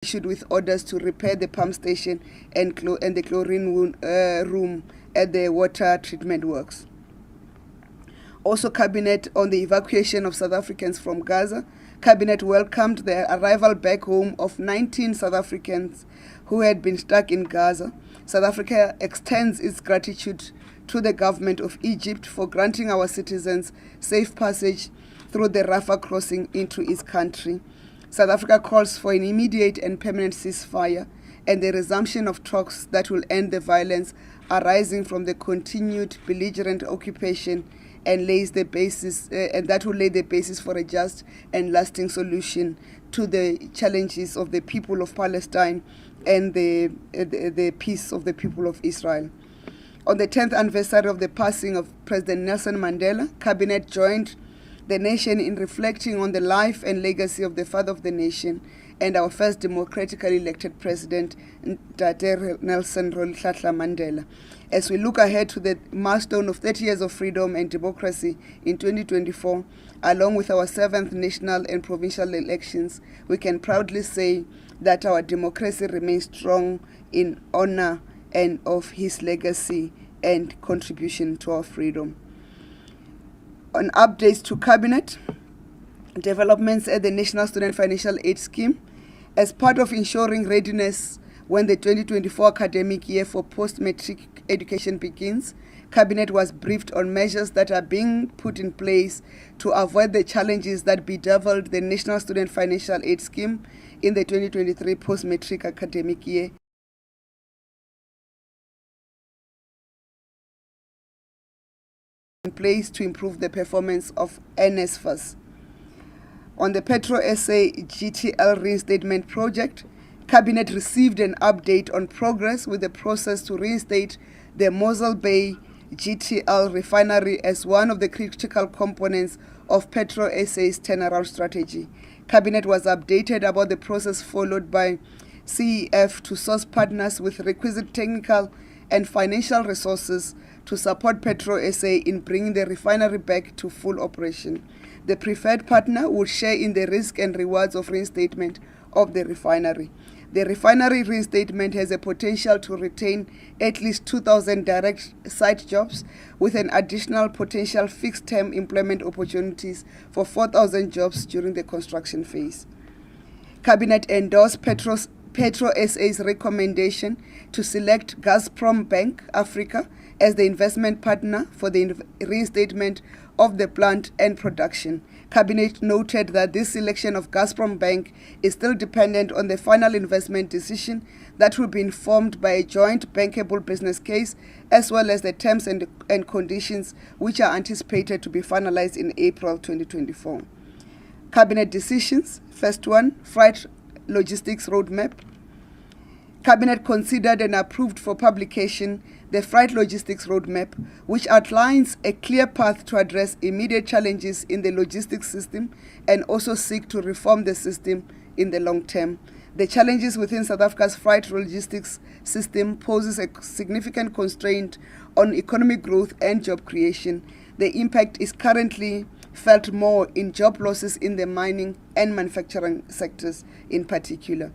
issued with orders to repair the pump station and the chlorine room at the water treatment works. Also, Cabinet on the evacuation of South Africans from Gaza. Cabinet welcomed the arrival back home of 19 South Africans who had been stuck in Gaza. South Africa extends its gratitude to the government of Egypt for granting our citizens safe passage through the Rafah crossing into its country. South Africa calls for an immediate and permanent ceasefire and the resumption of talks that will end the violence arising from the continued belligerent occupation and that will lay the basis for a just and lasting solution to the challenges of the people of Palestine and the peace of the people of Israel. On the 10th anniversary of the passing of President Nelson Mandela, Cabinet joined the nation in reflecting on the life and legacy of the father of the nation and our first democratically elected president, Ntate Nelson Rolihlahla Mandela. As we look ahead to the milestone of 30 years of freedom and democracy in 2024, along with our 7th national and provincial elections, we can proudly say that our democracy remains strong in honor and of his legacy and contribution to our freedom. On updates to Cabinet, developments at the National Student Financial Aid Scheme. As part of ensuring readiness when the 2024 academic year for post-matric education begins, Cabinet was briefed on measures that are being put in place to avoid the challenges that bedeviled the National Student Financial Aid Scheme in the 2023 post-matric academic year. In place to improve the performance of NSFAS. On the Petro SA GTL reinstatement project, Cabinet received an update on progress with the process to reinstate the Mosel Bay GTL refinery as one of the critical components of Petro SA's turnaround strategy. Cabinet was updated about the process followed by CEF to source partners with requisite technical and financial resources to support Petro SA in bringing the refinery back to full operation. The preferred partner would share in the risk and rewards of reinstatement of the refinery. The refinery reinstatement has a potential to retain at least 2,000 direct site jobs with an additional potential fixed-term employment opportunities for 4,000 jobs during the construction phase. Cabinet endorsed Petro SA's recommendation to select Gazprom Bank Africa as the investment partner for the reinstatement of the plant and production. Cabinet noted that this selection of Gazprom Bank is still dependent on the final investment decision that will be informed by a joint bankable business case as well as the terms and conditions which are anticipated to be finalized in April 2024. Cabinet decisions. First one, freight logistics roadmap. Cabinet considered and approved for publication the Freight Logistics Roadmap, which outlines a clear path to address immediate challenges in the logistics system and also seek to reform the system in the long term. The challenges within South Africa's freight logistics system poses a significant constraint on economic growth and job creation. The impact is currently felt more in job losses in the mining and manufacturing sectors in particular.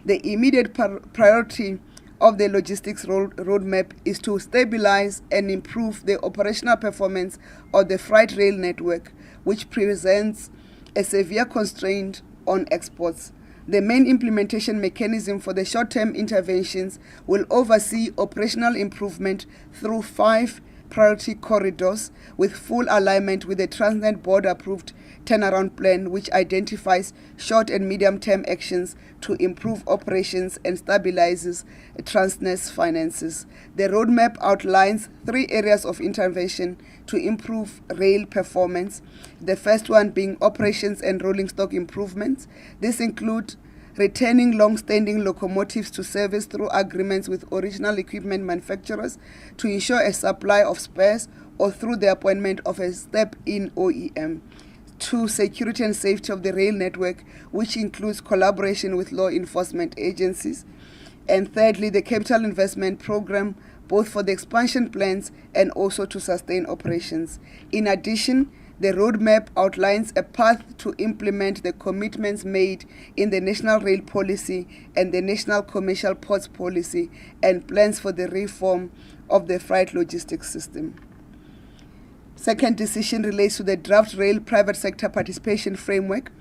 The immediate priority of the logistics roadmap is to stabilize and improve the operational performance of the freight rail network, which presents a severe constraint on exports. The main implementation mechanism for the short-term interventions will oversee operational improvement through 5 priority corridors with full alignment with the Transnet board-approved turnaround plan, which identifies short and medium-term actions to improve operations and stabilizes Transnet's finances. The roadmap outlines 3 areas of intervention to improve rail performance, the first one being operations and rolling stock improvements. This includes returning long-standing locomotives to service through agreements with original equipment manufacturers to ensure a supply of spares or through the appointment of a step-in OEM. 2, security and safety of the rail network, which includes collaboration with law enforcement agencies. And thirdly, the capital investment program, both for the expansion plans and also to sustain operations. In addition, The roadmap outlines a path to implement the commitments made in the National Rail Policy and the National Commercial Ports Policy, and plans for the reform of the freight logistics system. Second decision relates to the draft rail private sector participation framework.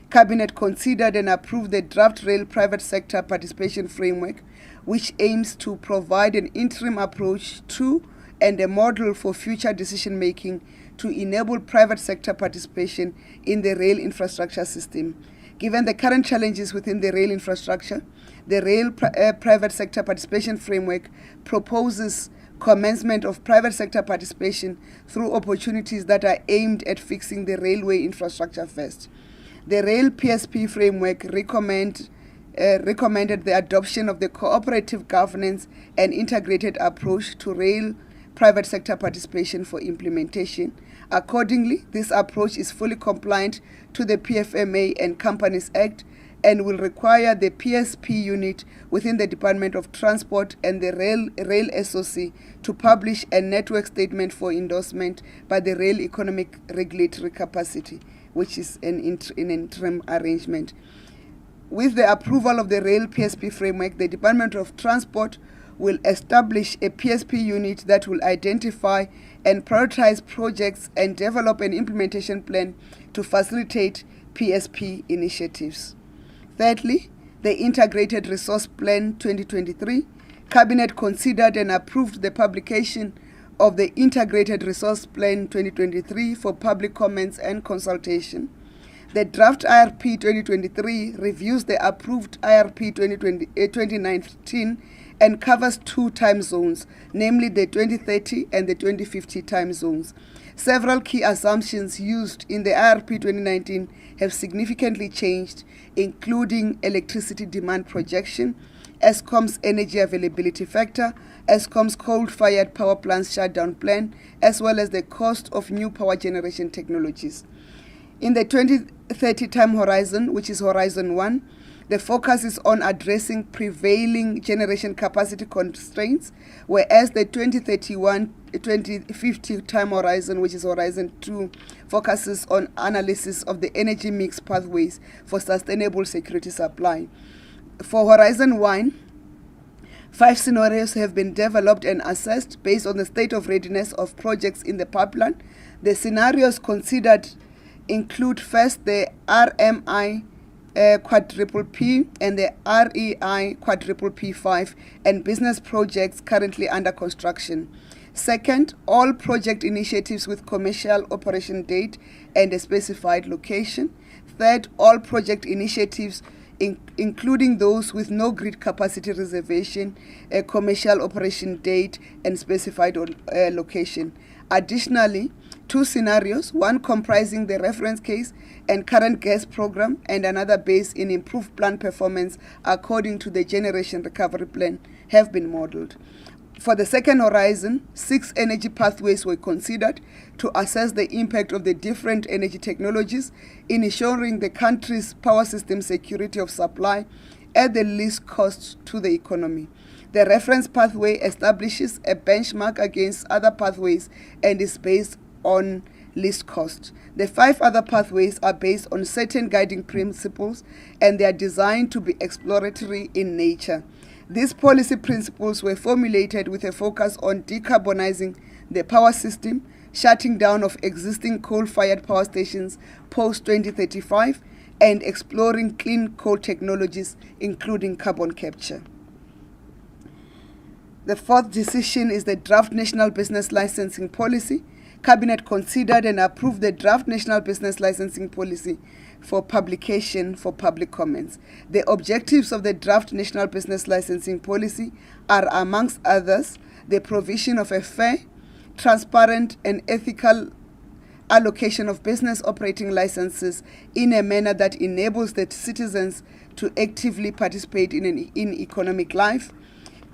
Cabinet considered and approved the draft rail private sector participation framework, which aims to provide an interim approach to and a model for future decision-making to enable private sector participation in the rail infrastructure system. Given the current challenges within the rail infrastructure, the rail private sector participation framework proposes commencement of private sector participation through opportunities that are aimed at fixing the railway infrastructure first. The rail PSP framework recommended the adoption of the cooperative governance and integrated approach to rail private sector participation for implementation. Accordingly, this approach is fully compliant to the PFMA and Companies Act and will require the PSP unit within the Department of Transport and the Rail SOC to publish a network statement for endorsement by the Rail Economic Regulatory Capacity, which is an interim arrangement. With the approval of the Rail PSP framework, the Department of Transport will establish a PSP unit that will identify and prioritize projects and develop an implementation plan to facilitate PSP initiatives. Thirdly, the Integrated Resource Plan 2023. Cabinet considered and approved the publication of the Integrated Resource Plan 2023 for public comments and consultation. The draft IRP 2023 reviews the approved IRP 2019 and covers two time zones, namely the 2030 and the 2050 time zones. Several key assumptions used in the IRP 2019 have significantly changed, including electricity demand projection, Eskom's energy availability factor, Eskom's coal-fired power plants shutdown plan, as well as the cost of new power generation technologies. In the 2030 time horizon, which is Horizon 1, the focus is on addressing prevailing generation capacity constraints, whereas the 2031-2050 time horizon, which is Horizon 2, focuses on analysis of the energy mix pathways for sustainable security supply. For Horizon 1, 5 scenarios have been developed and assessed based on the state of readiness of projects in the pipeline. The scenarios considered include first the RMI quadruple P and the REI quadruple P5 and business projects currently under construction. Second, all project initiatives with commercial operation date and a specified location. Third, all project initiatives including those with no grid capacity reservation, a commercial operation date and specified location. Additionally, 2 scenarios, one comprising the reference case and current gas program and another based in improved plant performance according to the generation recovery plan, have been modeled. For the second horizon, 6 energy pathways were considered to assess the impact of the different energy technologies in ensuring the country's power system security of supply at the least cost to the economy. The reference pathway establishes a benchmark against other pathways and is based on least cost. The 5 other pathways are based on certain guiding principles and they are designed to be exploratory in nature. These policy principles were formulated with a focus on decarbonizing the power system, shutting down of existing coal-fired power stations post-2035, and exploring clean coal technologies, including carbon capture. The fourth decision is the draft National Business Licensing Policy. Cabinet considered and approved the draft National Business Licensing Policy for publication for public comments. The objectives of the draft National Business Licensing Policy are, amongst others, the provision of a fair, transparent, and ethical allocation of business operating licenses in a manner that enables the citizens to actively participate in economic life.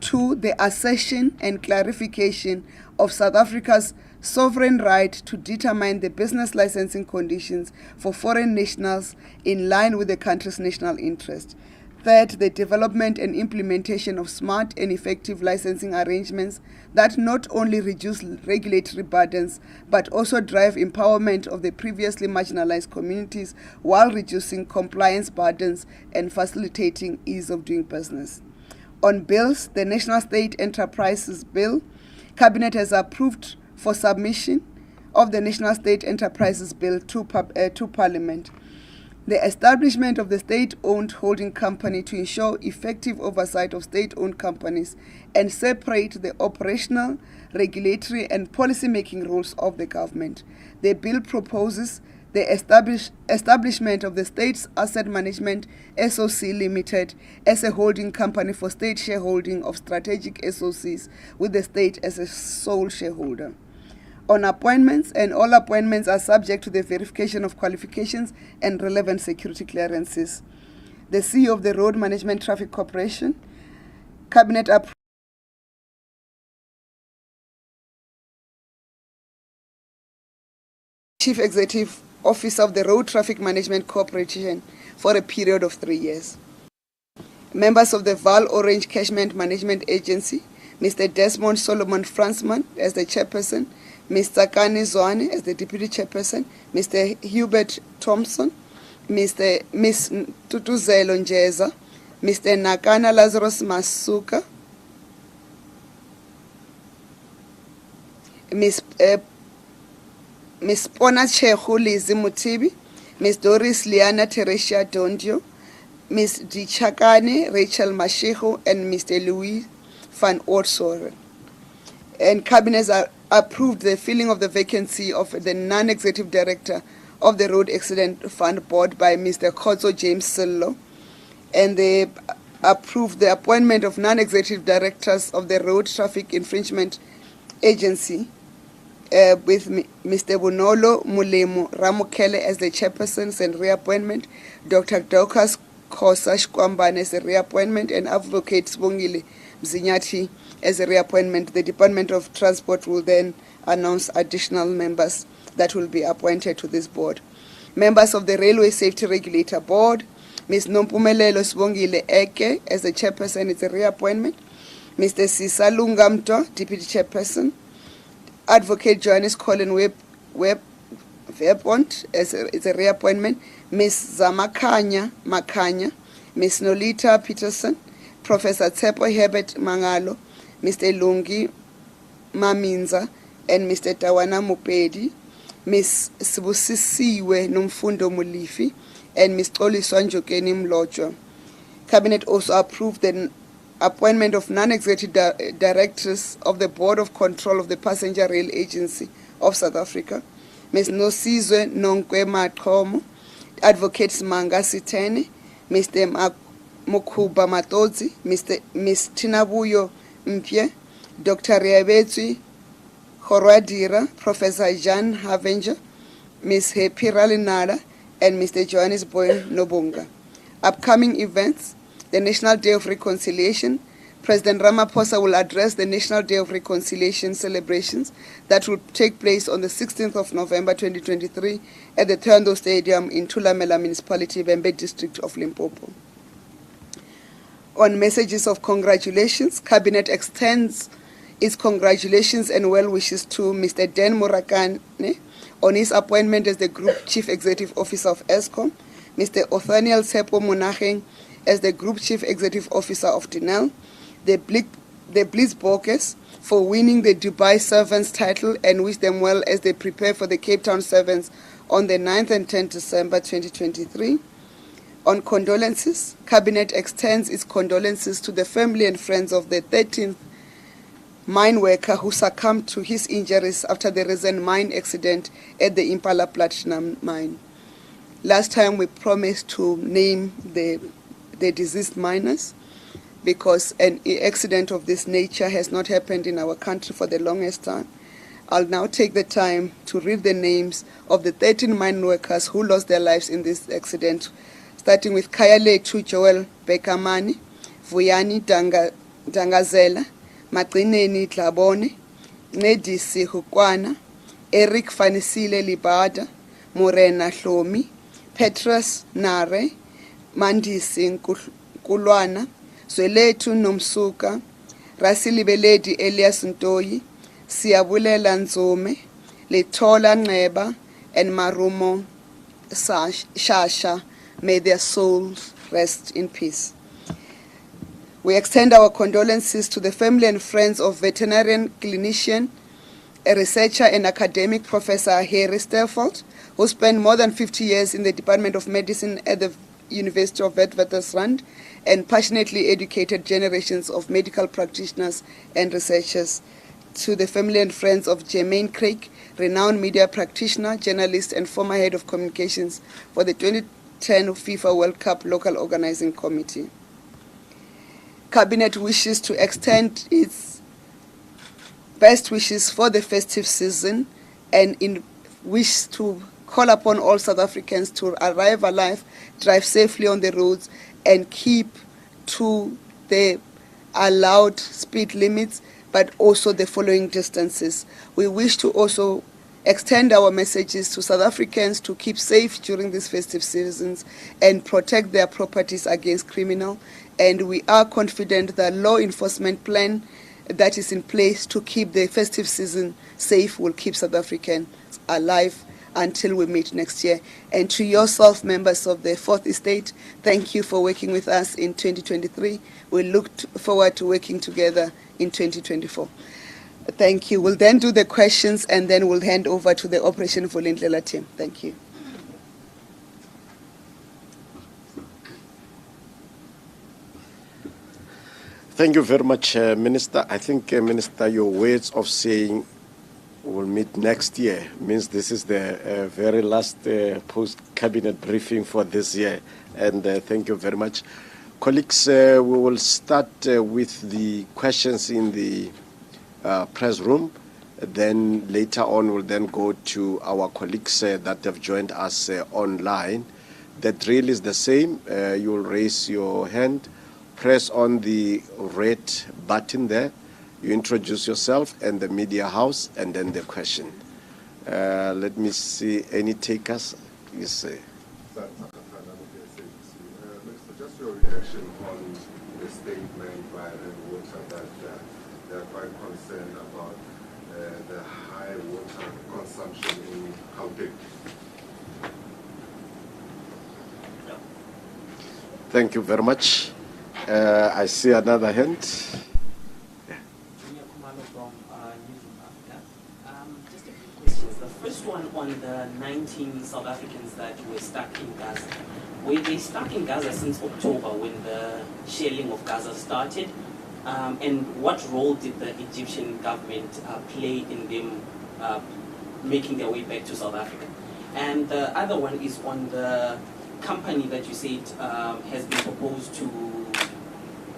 2, the assertion and clarification of South Africa's sovereign right to determine the business licensing conditions for foreign nationals in line with the country's national interest. Third, the development and implementation of smart and effective licensing arrangements that not only reduce regulatory burdens but also drive empowerment of the previously marginalized communities while reducing compliance burdens and facilitating ease of doing business. On bills, the National State Enterprises Bill, Cabinet has approved for submission of the National State Enterprises Bill to Parliament. The establishment of the state-owned holding company to ensure effective oversight of state-owned companies and separate the operational, regulatory and policy-making roles of the government. The bill proposes the establishment of the State's Asset Management SOC Limited as a holding company for state shareholding of strategic SOCs with the state as a sole shareholder. On appointments, and all appointments are subject to the verification of qualifications and relevant security clearances. The CEO of the Road Management Traffic Corporation, Cabinet approved Chief Executive Officer of the Road Traffic Management Corporation for a period of 3 years. Members of the Val Orange Catchment Management Agency, Mr. Desmond Solomon Fransman as the chairperson, Mr. Kani Zwane as the deputy chairperson, Mr. Hubert Thompson, Miss Tutuzelo Njeza, Mr. Nakana Lazarus Masuka, Miss Pona Chehu Lizi Mutibi, Miss Doris Liana Teresia Dondio, Miss Dichakane Rachel Masheho, and Mr. Louis van Oorsoren. And Cabinet approved the filling of the vacancy of the non-executive director of the Road Accident Fund Board by Mr. Khumbudzo James Sillo, and they approved the appointment of non-executive directors of the Road Traffic Infringement Agency with Mr. Bonolo Mulemu Ramukele as the chairperson and reappointment, Dr. Dorcas Khosa Shkwambane as a reappointment, and Advocate Sibongile Mzinyati as a reappointment. The Department of Transport will then announce additional members that will be appointed to this board. Members of the Railway Safety Regulator Board, Ms. Nompumelelo Sibongile Eke as the chairperson, it's a reappointment. Mr. Sisa Lungamto, deputy chairperson. Advocate Johannes Colin Webpont as a reappointment. Ms. Makanya, Ms. Nolita Peterson, Professor Tsepo Herbert Mangalo, Mr. Lungi Maminza, and Mr. Tawana Mupedi, Ms. Sibusisiwe Nomfundo Mulifi, and Ms. Xoliswa Njokeni Mlojo. Cabinet also approved the appointment of non-executive directors of the Board of Control of the Passenger Rail Agency of South Africa, Ms. Nosizwe Nonkwe Maqomo, Advocates Manga Sitene, Mr. Mukhuba Matodzi, Ms. Tinabuyo Mpye, Dr. Riabetsi Horwadira, Professor Jan Havenger, Ms. Happy Ralinada, and Mr. Johannes Boy Nobunga. Upcoming events: the National Day of Reconciliation. President Ramaphosa will address the National Day of Reconciliation celebrations that will take place on the 16th of November 2023 at the Thondo Stadium in Thulamela Municipality, Bembe District of Limpopo. On messages of congratulations, Cabinet extends its congratulations and well wishes to Mr. Dan Murakane on his appointment as the Group Chief Executive Officer of ESCOM, Mr. Othaniel Tsepo Monageng as the Group Chief Executive Officer of Denel, the Blitzbokkers for winning the Dubai Servants title, and wish them well as they prepare for the Cape Town Servants on the 9th and 10th December 2023. On condolences, Cabinet extends its condolences to the family and friends of the 13th mine worker who succumbed to his injuries after the recent mine accident at the Impala Platinum Mine. Last time we promised to name the deceased miners because an accident of this nature has not happened in our country for the longest time. I'll now take the time to read the names of the 13 mine workers who lost their lives in this accident, starting with Kayaletu Joel Bekamani, Vuyani Dangazela, Magcineni Dlabone, Ncedisi Hukwana, Eric Fanisile Libada, Morena Hlomi, Petrus Nare, Mandisi Kulwana, Zweletu Nomsuka, Rasilibeledi Elias Ntoyi, Siyabulela Nzome, Letola Neba, and Marumo Shasha. May their souls rest in peace. We extend our condolences to the family and friends of veterinarian clinician, a researcher and academic, Professor Harry Sterfeld, who spent more than 50 years in the Department of Medicine at the University of Witwatersrand and passionately educated generations of medical practitioners and researchers. To the family and friends of Jermaine Craig, renowned media practitioner, journalist, and former head of communications for the 2010 FIFA World Cup Local Organizing Committee. Cabinet wishes to extend its best wishes for the festive season and wish to call upon all South Africans to arrive alive, drive safely on the roads, and keep to the allowed speed limits, but also the following distances. We wish to also extend our messages to South Africans to keep safe during these festive seasons and protect their properties against criminal. And we are confident that law enforcement plan that is in place to keep the festive season safe will keep South Africans alive until we meet next year. And to yourself, members of the Fourth Estate, thank you for working with us in 2023. We look forward to working together in 2024. Thank you. We'll then do the questions and then we'll hand over to the Operation Vulindlela team. Thank you. Thank you very much, Minister. I think, Minister, your words of saying we'll meet next year means this is the very last post-cabinet briefing for this year. And thank you very much. Colleagues, we will start with the questions in the press room. Then later on, we'll then go to our colleagues that have joined us online. The drill is the same. You'll raise your hand, press on the red button there. You introduce yourself and the media house, and then the question. Let me see any takers. Yes, Minister, just your reaction on the statement by Water that they are quite concerned about the high water consumption in Gauteng. Thank you very much. I see another hand. First one on the 19 South Africans that were stuck in Gaza. Were they stuck in Gaza since October when the shelling of Gaza started? And what role did the Egyptian government play in them making their way back to South Africa? And the other one is on the company that you said has been proposed to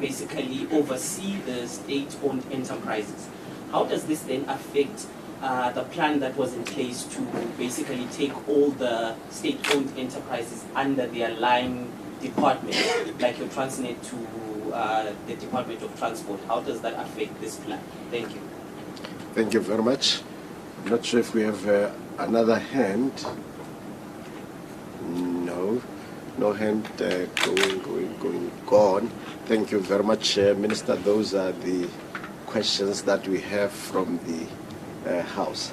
basically oversee the state-owned enterprises. How does this then affect the plan that was in place to basically take all the state-owned enterprises under their line department, like your Transnet to the Department of Transport? How does that affect this plan? Thank you. Thank you very much. I'm not sure if we have another hand. No hand gone. Thank you very much, Minister. Those are the questions that we have from the House.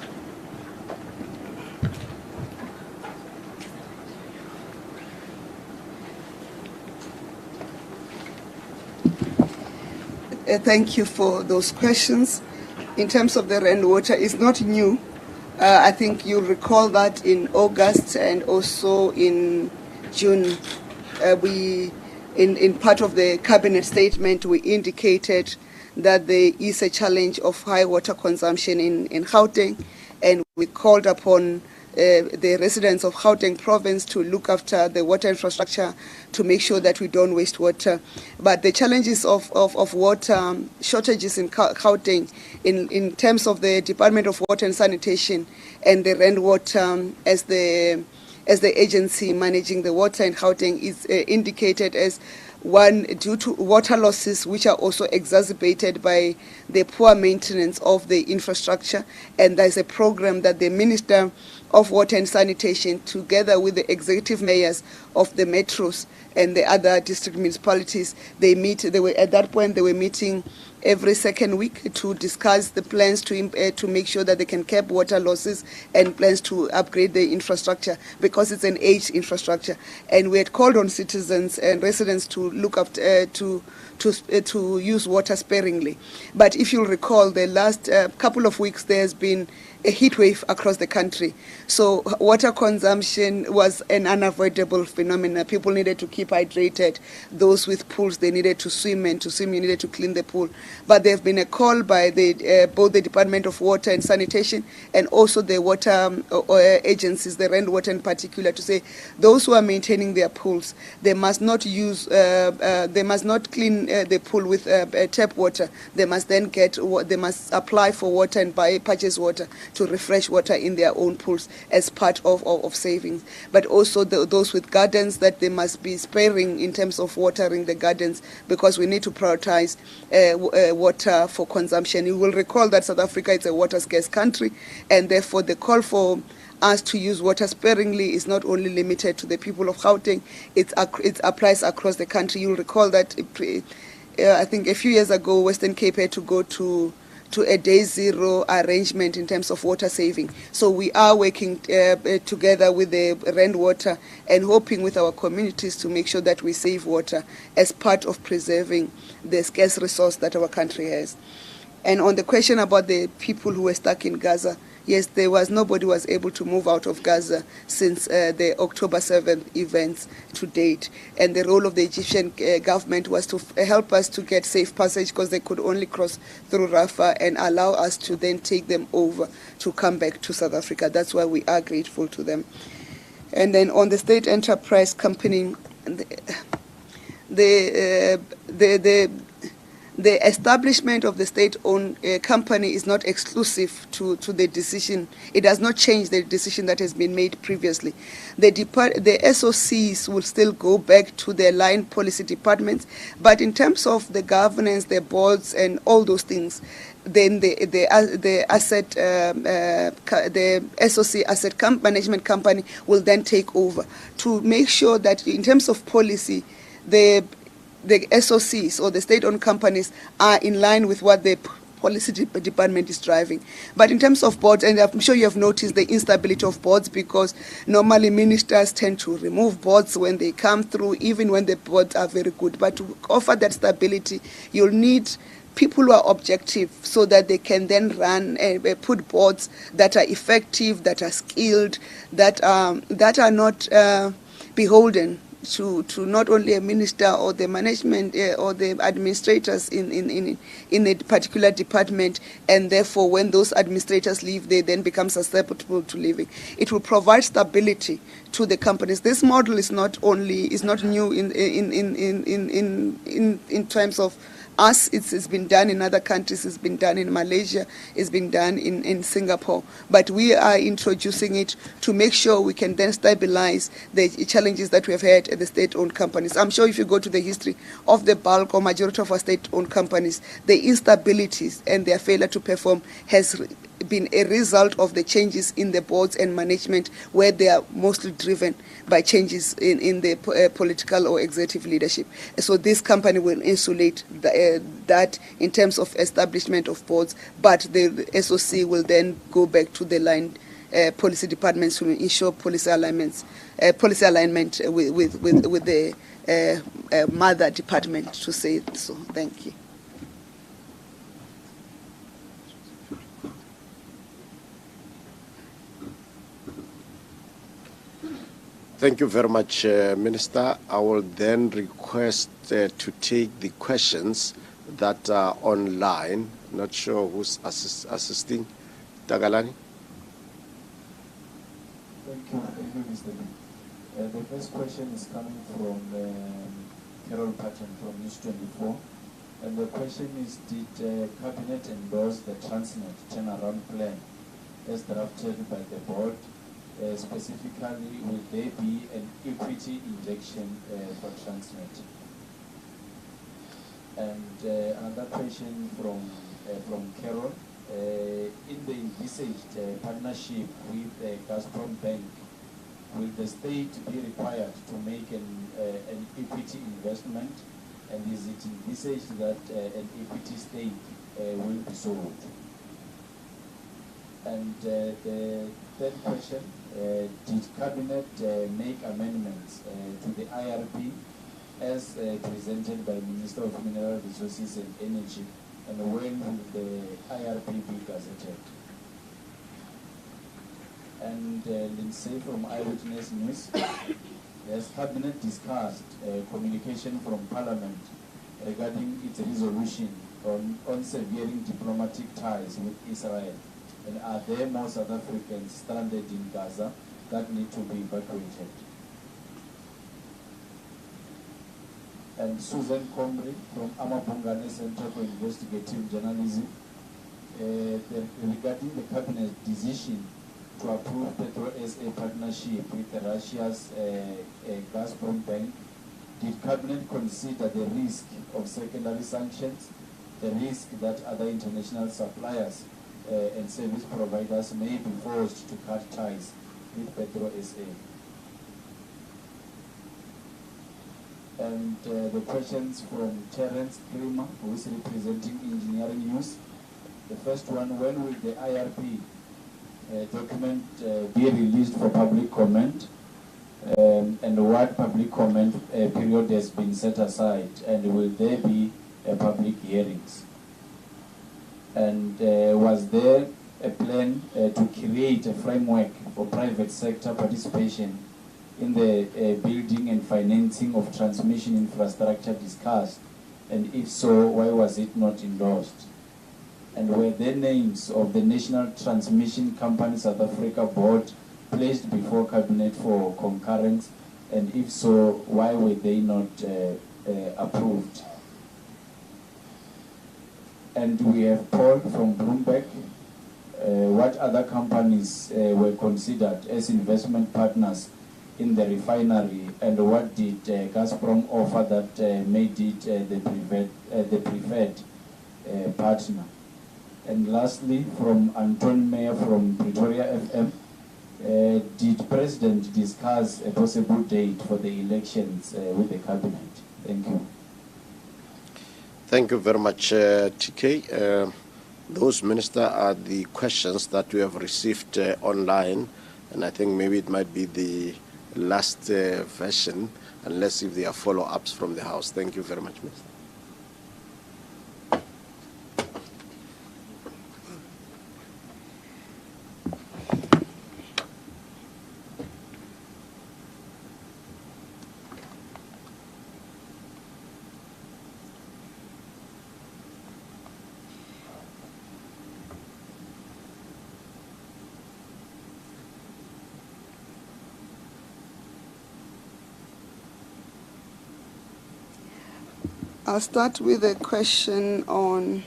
Thank you for those questions. In terms of the rainwater, it's not new. I think you'll recall that in August and also in June, in part of the cabinet statement, we indicated that there is a challenge of high water consumption in Gauteng, and we called upon the residents of Gauteng province to look after the water infrastructure to make sure that we don't waste water. But the challenges of water shortages in Gauteng in terms of the Department of Water and Sanitation and the rainwater as the agency managing the water in Gauteng is indicated as one, due to water losses, which are also exacerbated by the poor maintenance of the infrastructure. And there's a program that the Minister of Water and Sanitation, together with the executive mayors of the metros and the other district municipalities, they were at that point they were meeting every second week to discuss the plans to make sure that they can cap water losses and plans to upgrade the infrastructure, because it's an aged infrastructure. And we had called on citizens and residents to look up to use water sparingly. But if you'll recall, the last couple of weeks there has been a heat wave across the country. So water consumption was an unavoidable phenomenon. People needed to keep hydrated. Those with pools, they needed to swim, and to swim you needed to clean the pool. But there have been a call by both the Department of Water and Sanitation and also the water agencies, the rainwater in particular, to say those who are maintaining their pools, they must not clean the pool with tap water. They must then they must apply for water and purchase water to refresh water in their own pools as part of savings. But also those with gardens, that they must be sparing in terms of watering the gardens, because we need to prioritize water for consumption. You will recall that South Africa is a water scarce country, and therefore the call for us to use water sparingly is not only limited to the people of Gauteng, it applies across the country. You'll recall that I think a few years ago, Western Cape had to go to a day zero arrangement in terms of water saving. So we are working together with the rainwater and hoping with our communities to make sure that we save water as part of preserving the scarce resource that our country has. And on the question about the people who were stuck in Gaza, yes, nobody was able to move out of Gaza since the October 7th events to date. And the role of the Egyptian government was to help us to get safe passage, because they could only cross through Rafah, and allow us to then take them over to come back to South Africa. That's why we are grateful to them. And then on the state enterprise company, the establishment of the state-owned company is not exclusive to the decision. It does not change the decision that has been made previously. The SOCs will still go back to their line policy departments, but in terms of the governance, the boards, and all those things, then the SOC asset management company will then take over to make sure that in terms of policy, the SOCs or the state-owned companies are in line with what the policy department is driving. But in terms of boards, and I'm sure you have noticed the instability of boards, because normally ministers tend to remove boards when they come through, even when the boards are very good. But to offer that stability, you'll need people who are objective, so that they can then run and put boards that are effective, that are skilled, that are not beholden to not only a minister or the management or the administrators in a particular department, and therefore when those administrators leave, they then become susceptible to leaving. It will provide stability to the companies. This model is not new in terms of us. It's been done in other countries. It's been done in Malaysia. It's been done in Singapore. But we are introducing it to make sure we can then stabilize the challenges that we have had at the state-owned companies. I'm sure if you go to the history of the bulk or majority of our state-owned companies, the instabilities and their failure to perform has been a result of the changes in the boards and management, where they are mostly driven by changes in the political or executive leadership. So this company will insulate that in terms of establishment of boards, but the SOC will then go back to the line policy departments to ensure policy alignment with the mother department, to say so. Thank you. Thank you very much, Minister. I will then request to take the questions that are online. Not sure who's assisting. Tagalani? Thank you, Mr. Lee. The first question is coming from Carol Patton from News 24. And the question is, did Cabinet endorse the Transnet turnaround plan as drafted by the board? Specifically, will there be an equity injection for Transnet? And another question from Carol. in the envisaged partnership with Gazprom Bank, will the state be required to make an equity investment, and is it envisaged that an equity stake will be sold? And the third question, did Cabinet make amendments to the IRP as presented by Minister of Mineral Resources and Energy, and when will the IRP be gazetted? And Lindsay from Eyewitness News, has Cabinet discussed communication from Parliament regarding its resolution on severing diplomatic ties with Israel? And are there more South Africans stranded in Gaza that need to be evacuated? And Susan Comrie from Amabungane Center for Investigative Journalism, regarding the Cabinet's decision to approve Petro SA partnership with Russia's Gazprom Bank, did Cabinet consider the risk of secondary sanctions, the risk that other international suppliers and service providers may be forced to cut ties with Petro SA? And the questions from Terence Kramer, who is representing Engineering News. The first one, when will the IRP document be released for public comment, and what public comment period has been set aside, and will there be public hearings? And was there a plan to create a framework for private sector participation in the building and financing of transmission infrastructure discussed? And if so, why was it not endorsed? And were there names of the National Transmission Company South Africa Board placed before Cabinet for concurrence? And if so, why were they not approved? And we have Paul from Bloomberg. What other companies were considered as investment partners in the refinery, and what did Gazprom offer that made it the preferred partner? And lastly, from Anton Meyer from Pretoria FM, did President discuss a possible date for the elections with the Cabinet? Thank you. Thank you very much, TK. Those, Minister, are the questions that we have received online, and I think maybe it might be the last version, unless if there are follow-ups from the House. Thank you very much, Minister. I'll start with a question on,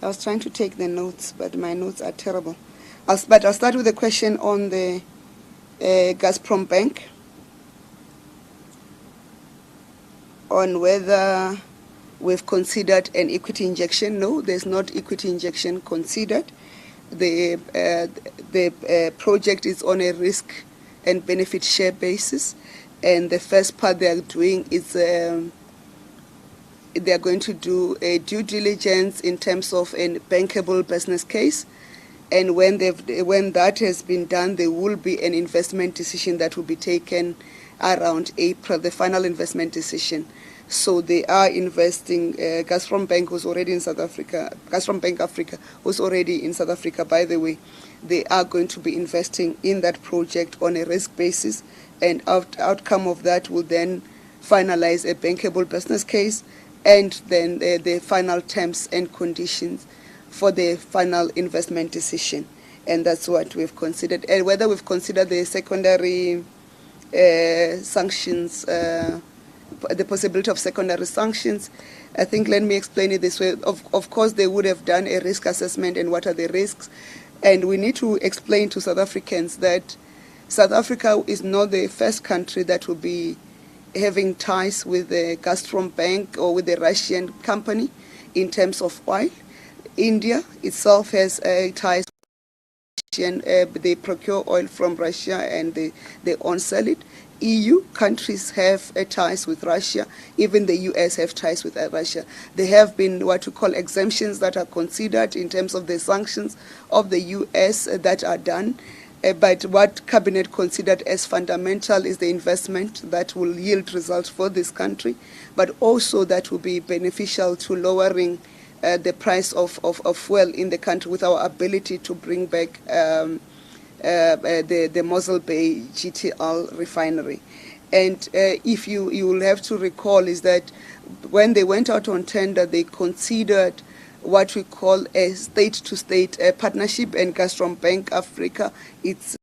I was trying to take the notes, but my notes are terrible. I'll start with a question on the Gazprom Bank, on whether we've considered an equity injection. No, there's not equity injection considered. The project is on a risk and benefit share basis. And the first part they are doing is they are going to do a due diligence in terms of a bankable business case. And when that has been done, there will be an investment decision that will be taken around April, the final investment decision. So they are investing. Gazprom Bank was already in South Africa. Gazprom Bank Africa was already in South Africa, by the way. They are going to be investing in that project on a risk basis, and outcome of that will then finalize a bankable business case, and then the final terms and conditions for the final investment decision. And that's what we've considered. And whether we've considered the secondary sanctions, the possibility of secondary sanctions, I think, let me explain it this way. Of course, they would have done a risk assessment and what are the risks. And we need to explain to South Africans that South Africa is not the first country that will be having ties with the Gazprom Bank or with the Russian company in terms of oil. India itself has ties. They procure oil from Russia and they on-sell it. EU countries have ties with Russia. Even the US have ties with Russia. There have been what we call exemptions that are considered in terms of the sanctions of the US that are done. But what Cabinet considered as fundamental is the investment that will yield results for this country, but also that will be beneficial to lowering the price of fuel in the country with our ability to bring back the Mossel Bay GTL refinery. And if you will have to recall is that when they went out on tender, they considered what we call a state-to-state partnership, and Gazprom Bank Africa, it's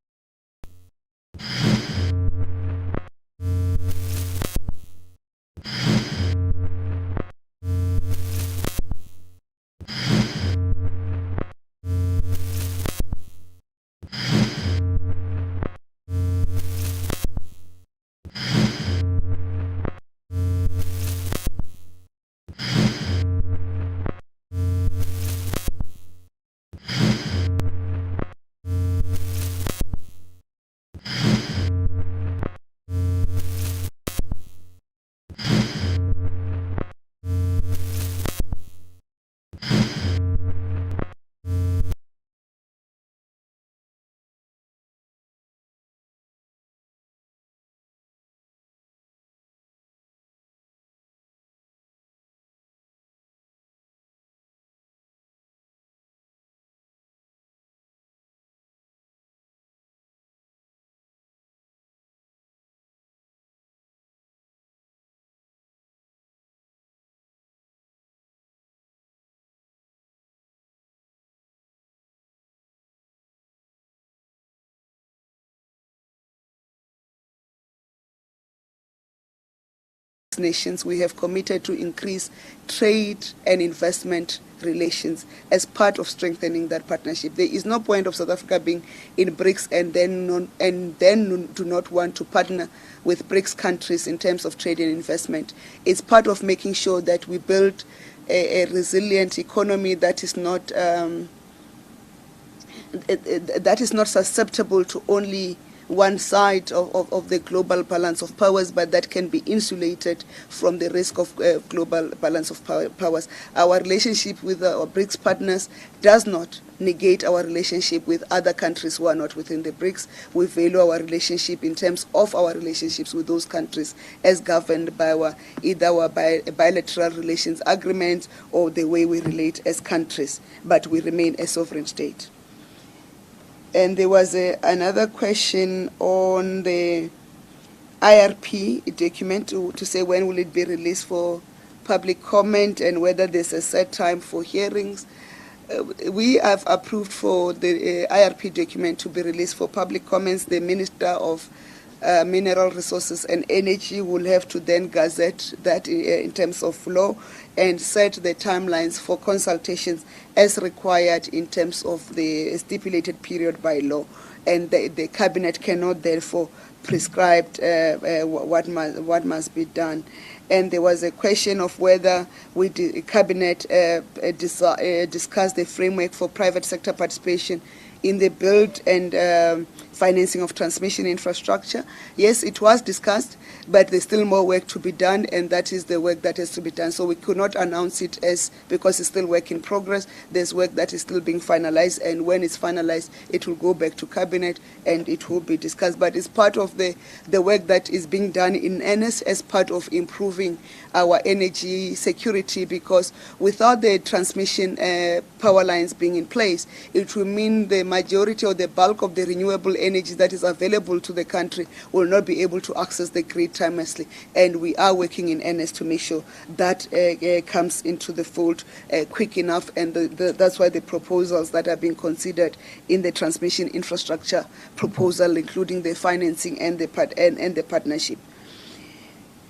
nations, we have committed to increase trade and investment relations as part of strengthening that partnership. There is no point of South Africa being in BRICS and then do not want to partner with BRICS countries in terms of trade and investment. It's part of making sure that we build a resilient economy that is not susceptible to only one side of the global balance of powers, but that can be insulated from the risk of global balance of powers. Our relationship with our BRICS partners does not negate our relationship with other countries who are not within the BRICS. We value our relationship in terms of our relationships with those countries as governed by either our bilateral relations agreements or the way we relate as countries, but we remain a sovereign state. And there was another question on the IRP document to say when will it be released for public comment and whether there's a set time for hearings. We have approved for the IRP document to be released for public comments. The Minister of Mineral Resources and Energy will have to then gazette that in terms of law and set the timelines for consultations as required in terms of the stipulated period by law. And the Cabinet cannot therefore prescribe what must be done. And there was a question of whether the Cabinet discussed the framework for private sector participation in the build and financing of transmission infrastructure. Yes, it was discussed, but there's still more work to be done, and that is the work that has to be done. So we could not announce it because it's still work in progress. There's work that is still being finalized, and when it's finalized, it will go back to Cabinet and it will be discussed. But it's part of the work that is being done in earnest as part of improving our energy security, because without the transmission power lines being in place, it will mean the majority or the bulk of the renewable energy that is available to the country will not be able to access the grid timelessly. And we are working in earnest to make sure that comes into the fold quick enough, and that's why the proposals that are being considered in the transmission infrastructure proposal, including the financing and the partnership.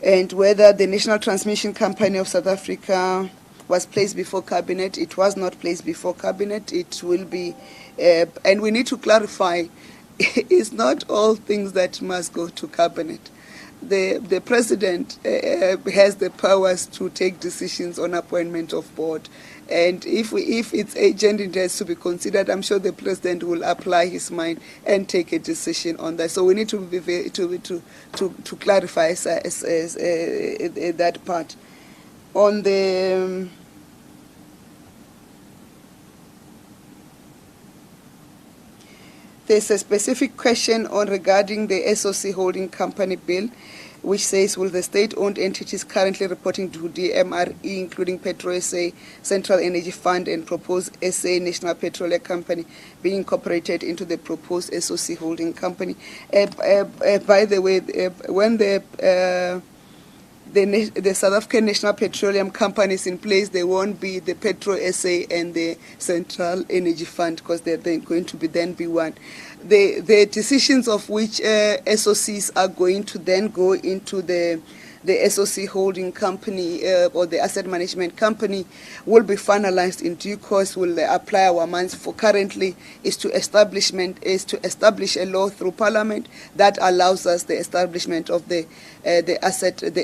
And whether the National Transmission Company of South Africa was placed before Cabinet, it was not placed before Cabinet. It will be, and we need to clarify, it's not all things that must go to Cabinet. the president has the powers to take decisions on appointment of board. And if it's urgent, it has to be considered. I'm sure the president will apply his mind and take a decision on that. So we need to be to clarify that part. On the there's a specific question on regarding the SOC holding company bill, which says, will the state-owned entities currently reporting to DMRE, including Petro SA, Central Energy Fund, and proposed SA National Petroleum Company, be incorporated into the proposed SOC holding company? By the way, when the South African National Petroleum Company is in place, there won't be the Petro SA and the Central Energy Fund, because they're going to then be one. The decisions of which SOCs are going to then go into the SOC holding company or the asset management company will be finalized in due course. Will apply our minds for currently is to establish a law through Parliament that allows us the establishment of the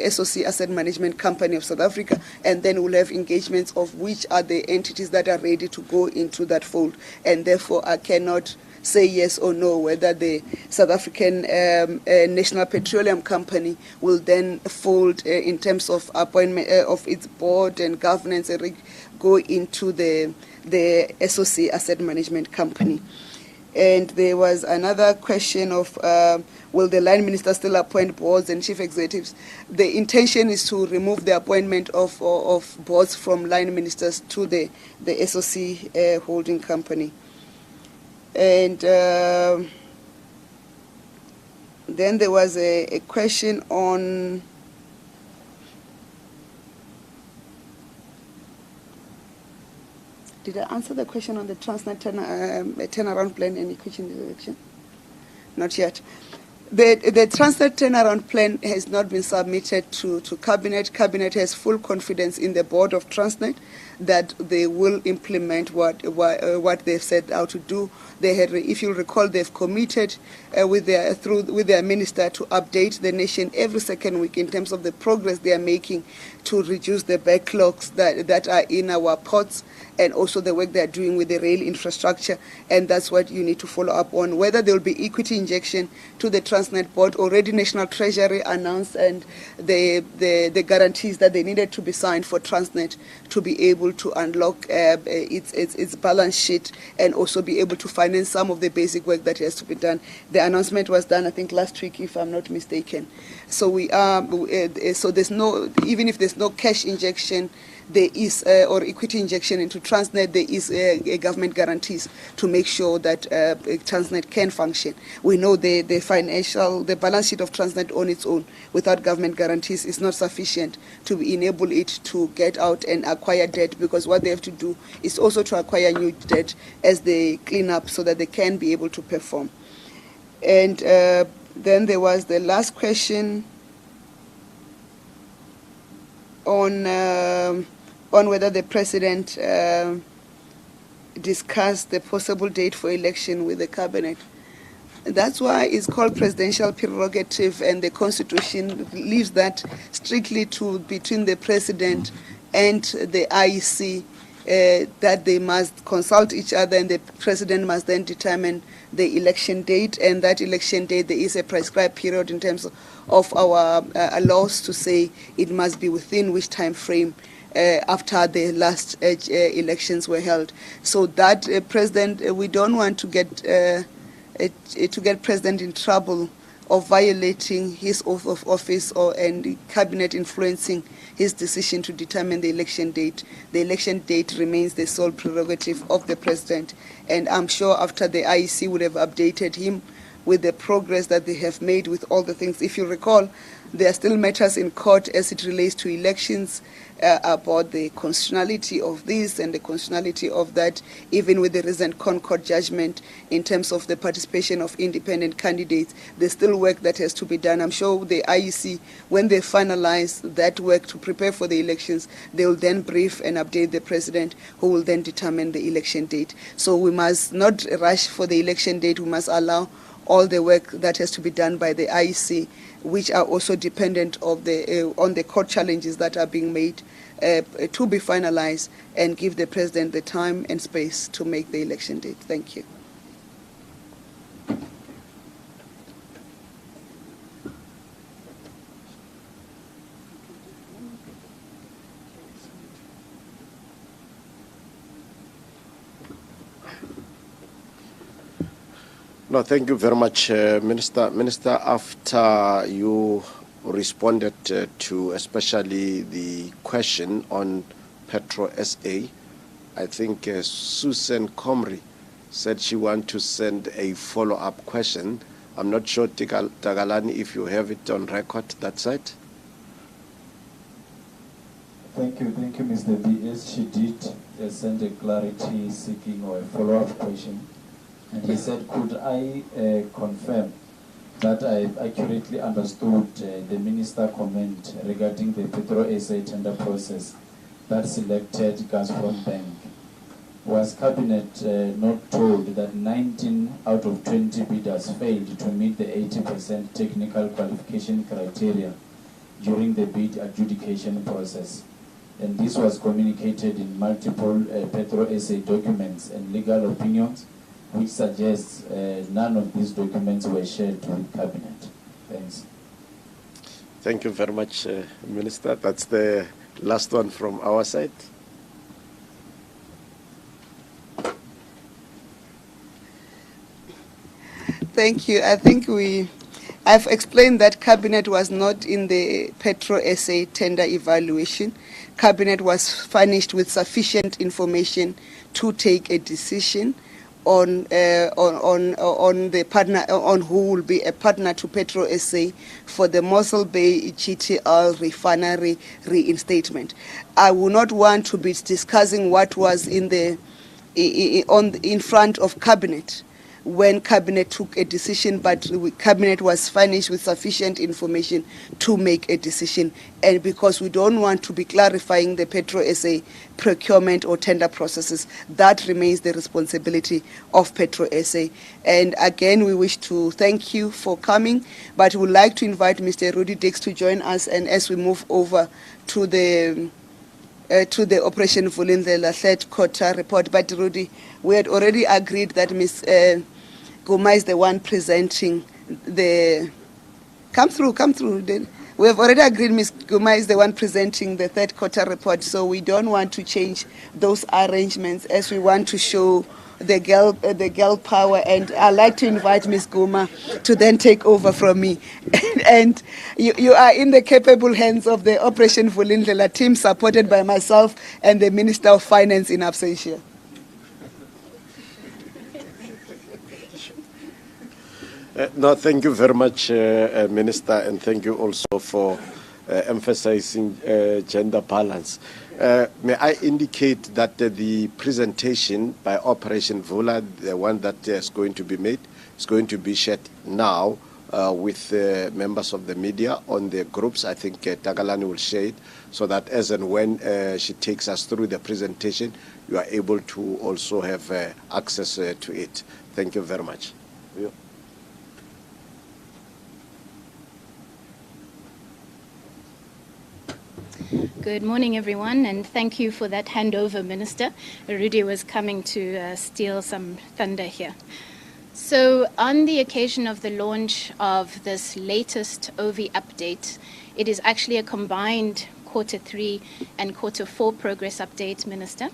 SOC Asset Management Company of South Africa, and then we'll have engagements of which are the entities that are ready to go into that fold, and therefore I cannot say yes or no whether the South African National Petroleum Company will then fold in terms of appointment of its board and governance and go into the SOC Asset Management Company. And there was another question of will the line minister still appoint boards and chief executives? The intention is to remove the appointment of boards from line ministers to the SOC holding company. And then there was a question on did I answer the question on the Transnet turnaround plan and equity direction? Not yet. The Transnet turnaround plan has not been submitted to Cabinet. Cabinet has full confidence in the board of Transnet that they will implement what they've set out to do. They had, if you recall, they've committed with their minister to update the nation every second week in terms of the progress they are making to reduce the backlogs that are in our ports, and also the work they are doing with the rail infrastructure. And that's what you need to follow up on. Whether there will be equity injection to the Transnet board, already National Treasury announced, and the guarantees that they needed to be signed for Transnet to be able to unlock its balance sheet and also be able to finance some of the basic work that has to be done. The announcement was done, I think, last week, if I'm not mistaken. So so there's no, even if there's no cash injection, there is or equity injection into Transnet, there is government guarantees to make sure that Transnet can function. We know the balance sheet of Transnet on its own without government guarantees is not sufficient to enable it to get out and acquire debt, because what they have to do is also to acquire new debt as they clean up so that they can be able to perform. And then there was the last question on whether the president discussed the possible date for election with the cabinet. That's why it's called presidential prerogative, and the Constitution leaves that strictly between the president and the IEC, that they must consult each other, and the president must then determine the election date. And that election date, there is a prescribed period in terms of our laws to say it must be within which time frame after the last elections were held. So that president, we don't want to get president in trouble of violating his oath of office and the cabinet influencing his decision to determine the election date. The election date remains the sole prerogative of the president, and I'm sure after the IEC would have updated him with the progress that they have made with all the things. If you recall, there are still matters in court as it relates to elections, about the constitutionality of this and the constitutionality of that, even with the recent Concord judgment in terms of the participation of independent candidates. There's still work that has to be done. I'm sure the IEC, when they finalize that work to prepare for the elections, they will then brief and update the president, who will then determine the election date. So we must not rush for the election date. We must allow all the work that has to be done by the IEC which are also dependent of on the court challenges that are being made to be finalized, and give the President the time and space to make the election date. Thank you. No, thank you very much, Minister. Minister, after you responded to especially the question on Petro SA, I think Susan Comrie said she wants to send a follow-up question. I'm not sure, Tagalani, if you have it on record, that side. Thank you, Mr. B.S. She did send a clarity seeking or a follow-up question. And he said, could I confirm that I accurately understood the minister comment regarding the Petro SA tender process that selected Gazprom Bank? Was Cabinet not told that 19 out of 20 bidders failed to meet the 80% technical qualification criteria during the bid adjudication process? And this was communicated in multiple Petro SA documents and legal opinions, which suggests none of these documents were shared with Cabinet. Thanks. Thank you very much, Minister. That's the last one from our side. Thank you. I think I've explained that Cabinet was not in the Petro SA tender evaluation. Cabinet was furnished with sufficient information to take a decision on the partner, on who will be a partner to Petro SA for the Mossel Bay GTL refinery reinstatement. I would not want to be discussing what was in front of Cabinet when Cabinet took a decision, but Cabinet was furnished with sufficient information to make a decision. And because we don't want to be clarifying the Petro SA procurement or tender processes, that remains the responsibility of Petro SA. And again, we wish to thank you for coming, but we would like to invite Mr. Rudy Dix to join us, and as we move over to the Operation Vulindlela third quarter report. But Rudy, we had already agreed that Ms. Guma is the one presenting the... Come through. We have already agreed Ms. Guma is the one presenting the third quarter report, so we don't want to change those arrangements as we want to show the girl power. And I'd like to invite Ms. Guma to then take over from me. And you are in the capable hands of the Operation Vulindlela team, supported by myself and the Minister of Finance in absentia. No, thank you very much, Minister, and thank you also for emphasizing gender balance. May I indicate that the presentation by Operation Vula, the one that is going to be made, is going to be shared now with members of the media on the groups. I think Tagalani will share it, so that as and when she takes us through the presentation, you are able to also have access to it. Thank you very much. Good morning, everyone, and thank you for that handover, Minister. Rudy was coming to steal some thunder here. So, on the occasion of the launch of this latest OV update, it is actually a combined Q3 and Q4 progress update, Minister,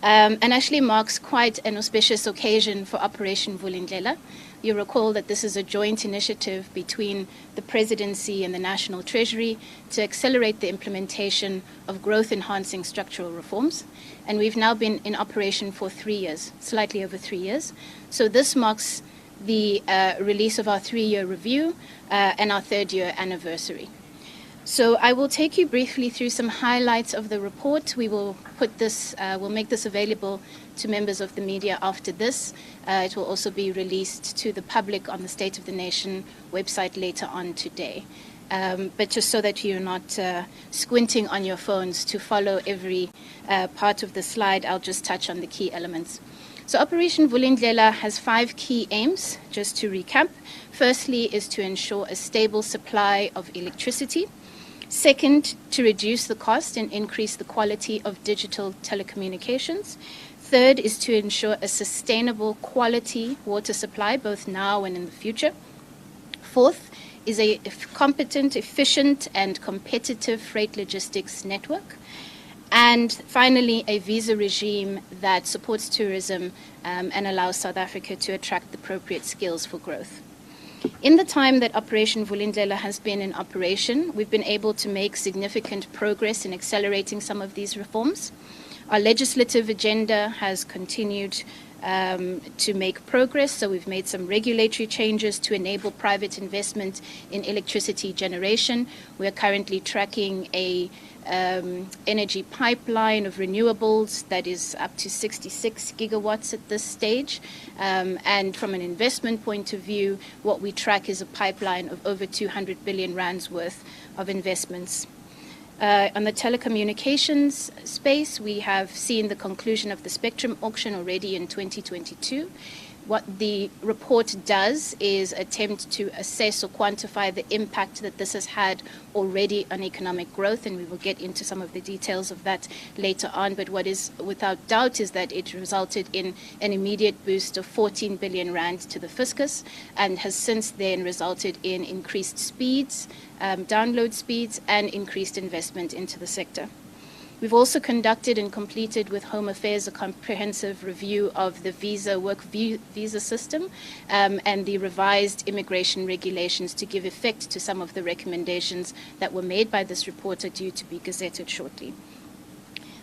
and actually marks quite an auspicious occasion for Operation Vulindlela. You recall that this is a joint initiative between the Presidency and the National Treasury to accelerate the implementation of growth-enhancing structural reforms. And we've now been in operation for 3 years, slightly over 3 years. So this marks the release of our 3-year review and our 3rd-year anniversary. So I will take you briefly through some highlights of the report. We will put this, we'll make this available to members of the media after this. It will also be released to the public on the State of the Nation website later on today. But just so that you're not squinting on your phones to follow every part of the slide, I'll just touch on the key elements. So Operation Vulindlela has 5 key aims, just to recap. Firstly is to ensure a stable supply of electricity. Second, to reduce the cost and increase the quality of digital telecommunications. Third is to ensure a sustainable quality water supply, both now and in the future. Fourth is a competent, efficient, and competitive freight logistics network. And finally, a visa regime that supports tourism and allows South Africa to attract the appropriate skills for growth. In the time that Operation Vulindlela has been in operation, we've been able to make significant progress in accelerating some of these reforms. Our legislative agenda has continued to make progress, so we've made some regulatory changes to enable private investment in electricity generation. We are currently tracking a energy pipeline of renewables that is up to 66 gigawatts at this stage. And from an investment point of view, what we track is a pipeline of over 200 billion rands worth of investments. On the telecommunications space, we have seen the conclusion of the spectrum auction already in 2022. What the report does is attempt to assess or quantify the impact that this has had already on economic growth, and we will get into some of the details of that later on. But what is without doubt is that it resulted in an immediate boost of 14 billion rand to the fiscus, and has since then resulted in increased speeds, download speeds, and increased investment into the sector. We've also conducted and completed with Home Affairs a comprehensive review of the visa system and the revised immigration regulations to give effect to some of the recommendations that were made by this report are due to be gazetted shortly.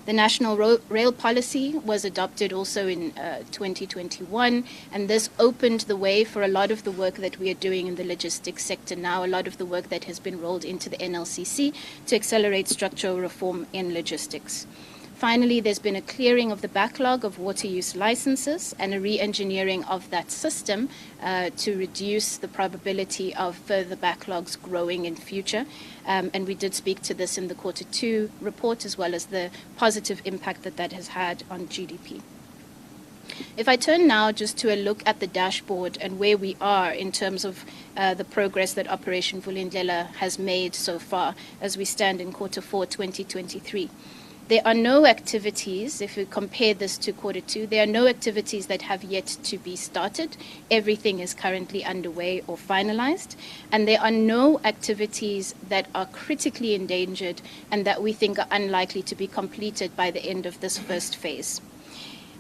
The National Rail Policy was adopted also in 2021, and this opened the way for a lot of the work that we are doing in the logistics sector now, a lot of the work that has been rolled into the NLCC to accelerate structural reform in logistics. Finally, there's been a clearing of the backlog of water use licenses and a re-engineering of that system to reduce the probability of further backlogs growing in future. And we did speak to this in the Q2 report, as well as the positive impact that that has had on GDP. If I turn now just to a look at the dashboard and where we are in terms of the progress that Operation Vulindlela has made so far as we stand in Q4 2023. There are no activities, if we compare this to Q2, there are no activities that have yet to be started. Everything is currently underway or finalized. And there are no activities that are critically endangered and that we think are unlikely to be completed by the end of this first phase.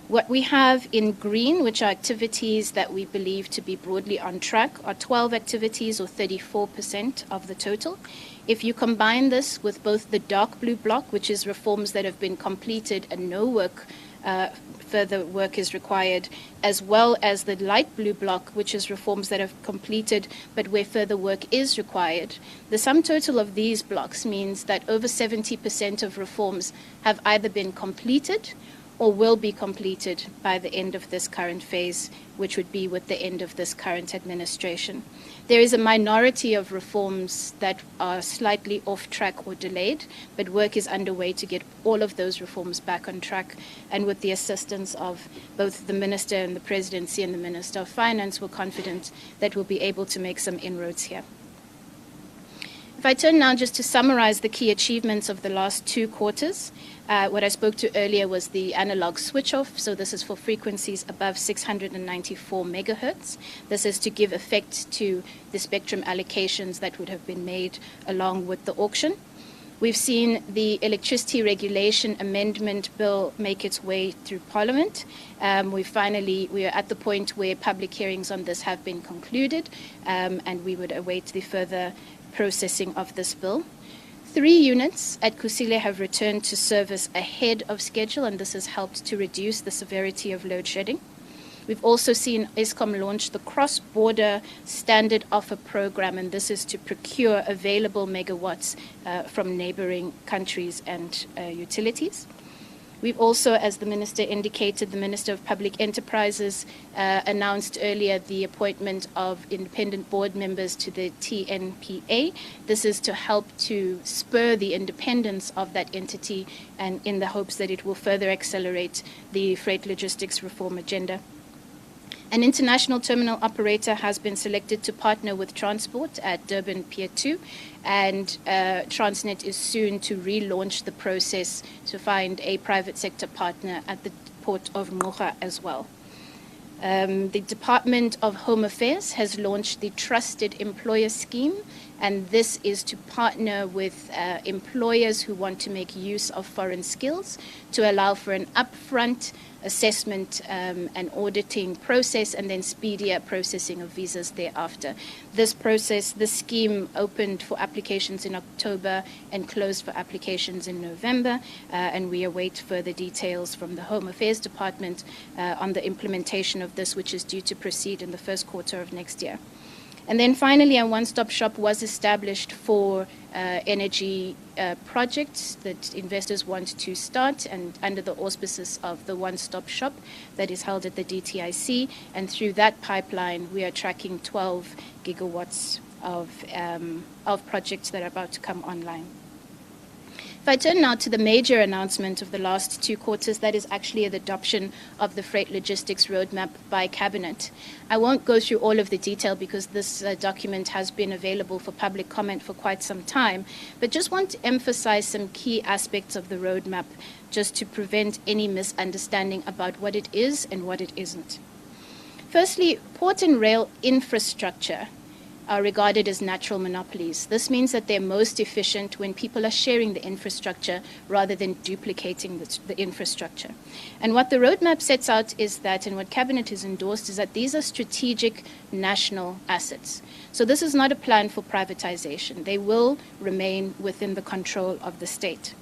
What we have in green, which are activities that we believe to be broadly on track, are 12 activities or 34% of the total. If you combine this with both the dark blue block, which is reforms that have been completed and no work, further work is required, as well as the light blue block, which is reforms that have completed but where further work is required, the sum total of these blocks means that over 70% of reforms have either been completed or will be completed by the end of this current phase, which would be with the end of this current administration. There is a minority of reforms that are slightly off track or delayed, but work is underway to get all of those reforms back on track. And with the assistance of both the Minister and the Presidency and the Minister of Finance, we're confident that we'll be able to make some inroads here. If I turn now just to summarize the key achievements of the last 2 quarters, what I spoke to earlier was the analog switch off. So this is for frequencies above 694 megahertz. This is to give effect to the spectrum allocations that would have been made along with the auction. We've seen the Electricity Regulation Amendment Bill make its way through Parliament. We are at the point where public hearings on this have been concluded, and we would await the further processing of this bill. 3 units at Kusile have returned to service ahead of schedule, and this has helped to reduce the severity of load shedding. We've also seen Eskom launch the cross-border standard offer program, and this is to procure available megawatts from neighboring countries and utilities. We've also, as the Minister indicated, the Minister of Public Enterprises announced earlier the appointment of independent board members to the TNPA. This is to help to spur the independence of that entity and in the hopes that it will further accelerate the freight logistics reform agenda. An international terminal operator has been selected to partner with Transport at Durban Pier 2, and Transnet is soon to relaunch the process to find a private sector partner at the port of Ngqura as well. The Department of Home Affairs has launched the Trusted Employer Scheme, and this is to partner with employers who want to make use of foreign skills to allow for an upfront assessment and auditing process and then speedier processing of visas thereafter. This scheme opened for applications in October and closed for applications in November, and we await further details from the Home Affairs Department on the implementation of this, which is due to proceed in the first quarter of next year. And then finally, a one-stop shop was established for energy projects that investors want to start, and under the auspices of the one-stop shop that is held at the DTIC. And through that pipeline, we are tracking 12 gigawatts of projects that are about to come online. If I turn now to the major announcement of the last 2 quarters, that is actually the adoption of the Freight Logistics Roadmap by Cabinet. I won't go through all of the detail because this document has been available for public comment for quite some time, but just want to emphasize some key aspects of the roadmap just to prevent any misunderstanding about what it is and what it isn't. Firstly, port and rail infrastructure are regarded as natural monopolies. This means that they're most efficient when people are sharing the infrastructure rather than duplicating the infrastructure. And what the roadmap sets out is that, and what Cabinet has endorsed, is that these are strategic national assets. So this is not a plan for privatization. They will remain within the control of the state.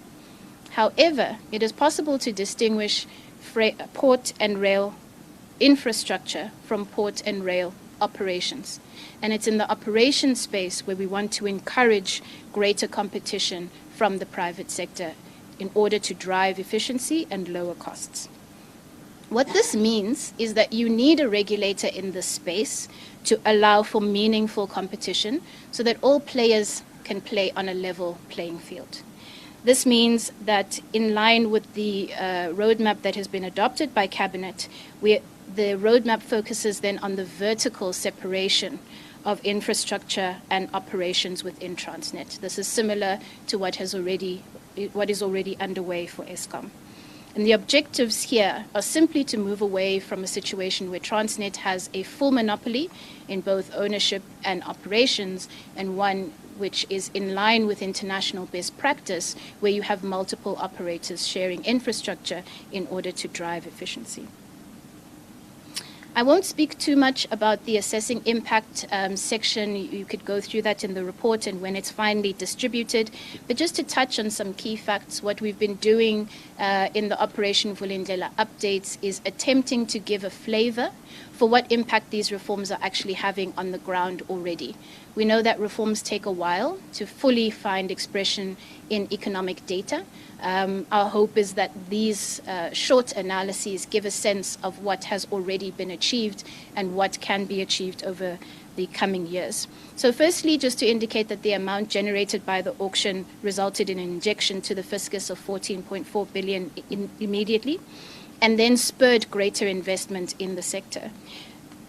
However, it is possible to distinguish port and rail infrastructure from port and rail operations. And it's in the operations space where we want to encourage greater competition from the private sector in order to drive efficiency and lower costs. What this means is that you need a regulator in this space to allow for meaningful competition so that all players can play on a level playing field. This means that in line with the roadmap that has been adopted by Cabinet, the roadmap focuses then on the vertical separation of infrastructure and operations within Transnet. This is similar to what is already underway for Eskom. And the objectives here are simply to move away from a situation where Transnet has a full monopoly in both ownership and operations, and one which is in line with international best practice, where you have multiple operators sharing infrastructure in order to drive efficiency. I won't speak too much about the assessing impact section. You could go through that in the report and when it's finally distributed. But just to touch on some key facts, what we've been doing in the Operation Vulindlela updates is attempting to give a flavor for what impact these reforms are actually having on the ground already. We know that reforms take a while to fully find expression in economic data. Our hope is that these short analyses give a sense of what has already been achieved and what can be achieved over the coming years. So firstly, just to indicate that the amount generated by the auction resulted in an injection to the fiscus of 14.4 billion immediately, and then spurred greater investment in the sector.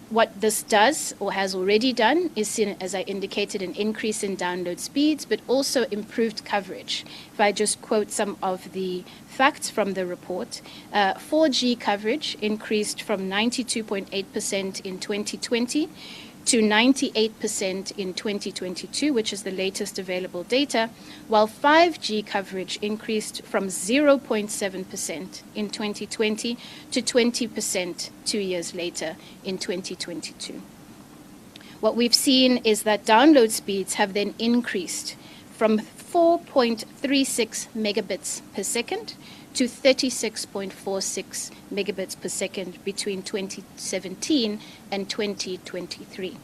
What this does, or has already done, is, as I indicated, an increase in download speeds, but also improved coverage. If I just quote some of the facts from the report, 4G coverage increased from 92.8% in 2020 to 98% in 2022, which is the latest available data, while 5G coverage increased from 0.7% in 2020 to 20% 2 years later in 2022. What we've seen is that download speeds have then increased from 4.36 megabits per second to 36.46 megabits per second between 2017 and 2023.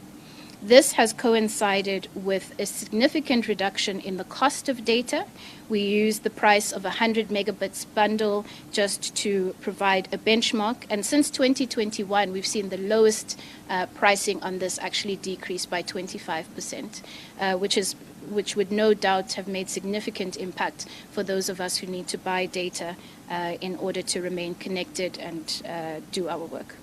This has coincided with a significant reduction in the cost of data. We use the price of a 100 megabits bundle just to provide a benchmark. And since 2021, we've seen the lowest pricing on this actually decrease by 25%, which would no doubt have made significant impact for those of us who need to buy data in order to remain connected and do our work.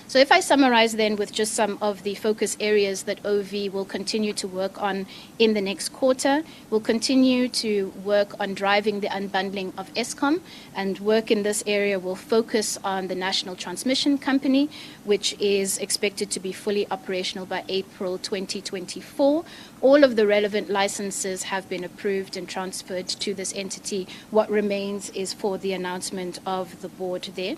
So if I summarize then with just some of the focus areas that OV will continue to work on in the next quarter, we'll continue to work on driving the unbundling of Eskom, and work in this area will focus on the National Transmission Company, which is expected to be fully operational by April 2024. All of the relevant licenses have been approved and transferred to this entity. What remains is for the announcement of the board there.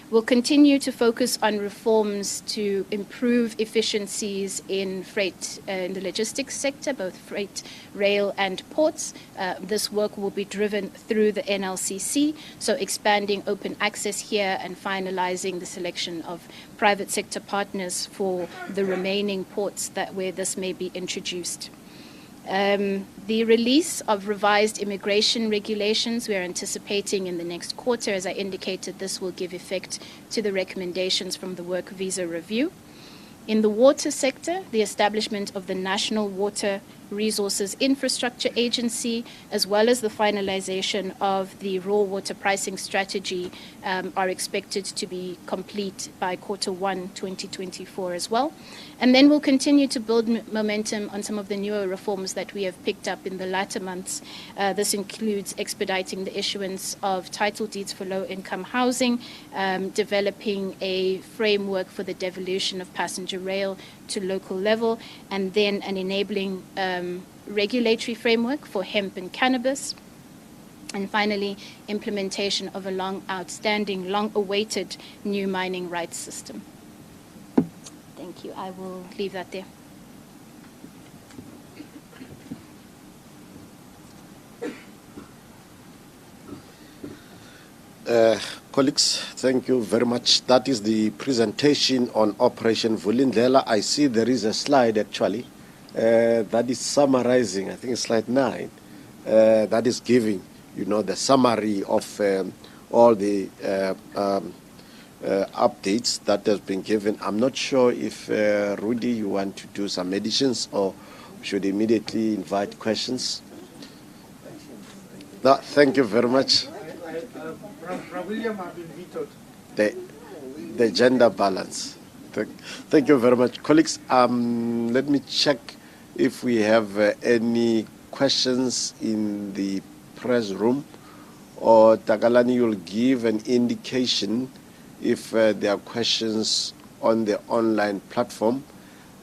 We'll continue to focus on reforms to improve efficiencies in freight, in the logistics sector, both freight, rail, and ports. This work will be driven through the NLCC, so expanding open access here and finalizing the selection of private sector partners for the remaining ports where this may be introduced. The release of revised immigration regulations we are anticipating in the next quarter. As I indicated, this will give effect to the recommendations from the Work Visa Review. In the water sector, the establishment of the National Water Resources Infrastructure Agency, as well as the finalization of the raw water pricing strategy, are expected to be complete by Q1 2024 as well. And then we'll continue to build momentum on some of the newer reforms that we have picked up in the latter months. This includes expediting the issuance of title deeds for low-income housing, developing a framework for the devolution of passenger rail to local level, and then an enabling regulatory framework for hemp and cannabis. And finally, implementation of a long-outstanding, long-awaited new mining rights system. Thank you. I will leave that there. Colleagues, thank you very much. That is the presentation on Operation Vulindlela. I see there is a slide actually that is summarizing, I think it's slide 9, that is giving, the summary of all the updates that has been given. I'm not sure if Rudy, you want to do some additions or should immediately invite questions. No, thank you very much. William have been vetoed. The gender balance. Thank you very much. Colleagues, let me check if we have any questions in the press room, or Takalani will give an indication if there are questions on the online platform.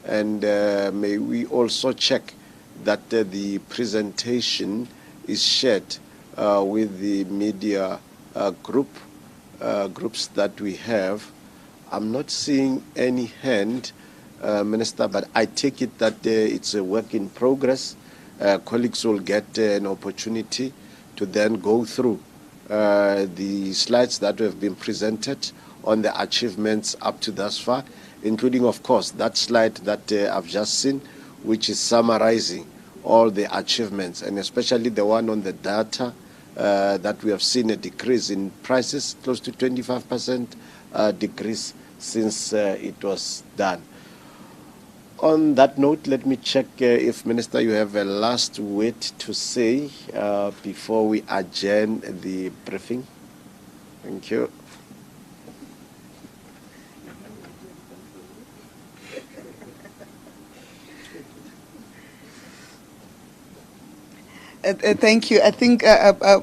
And may we also check that the presentation is shared with the media groups that we have. I'm not seeing any hand, Minister, but I take it that it's a work in progress. Colleagues will get an opportunity to then go through the slides that have been presented on the achievements up to thus far, including, of course, that slide that I've just seen, which is summarizing all the achievements, and especially the one on the data that we have seen a decrease in prices, close to 25% decrease since it was done. On that note, let me check if, Minister, you have a last word to say before we adjourn the briefing. Thank you. Thank you. I think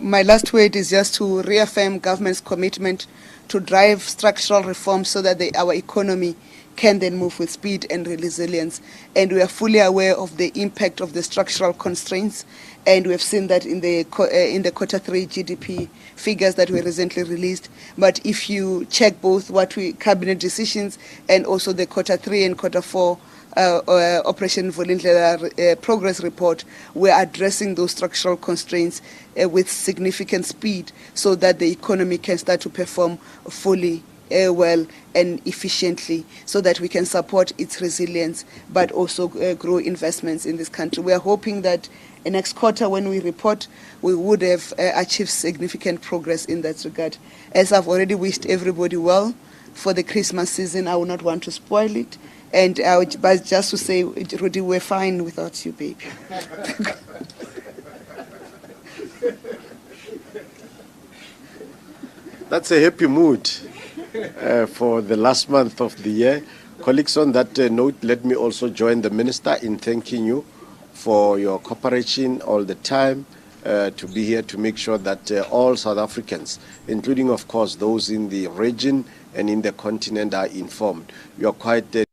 my last word is just to reaffirm government's commitment to drive structural reforms so that our economy can then move with speed and resilience. And we are fully aware of the impact of the structural constraints, and we have seen that in the Q3 GDP figures that were recently released. But if you check both cabinet decisions and also the Q3 and Q4 Operation Vulindlela progress report, we're addressing those structural constraints with significant speed so that the economy can start to perform fully well and efficiently so that we can support its resilience but also grow investments in this country. We are hoping that next quarter when we report, we would have achieved significant progress in that regard. As I've already wished everybody well for the Christmas season, I will not want to spoil it. And but just to say, Rudy, we're fine without you, baby. That's a happy mood for the last month of the year. Colleagues, on that note, let me also join the Minister in thanking you for your cooperation all the time to be here to make sure that all South Africans, including, of course, those in the region and in the continent, are informed. You are quite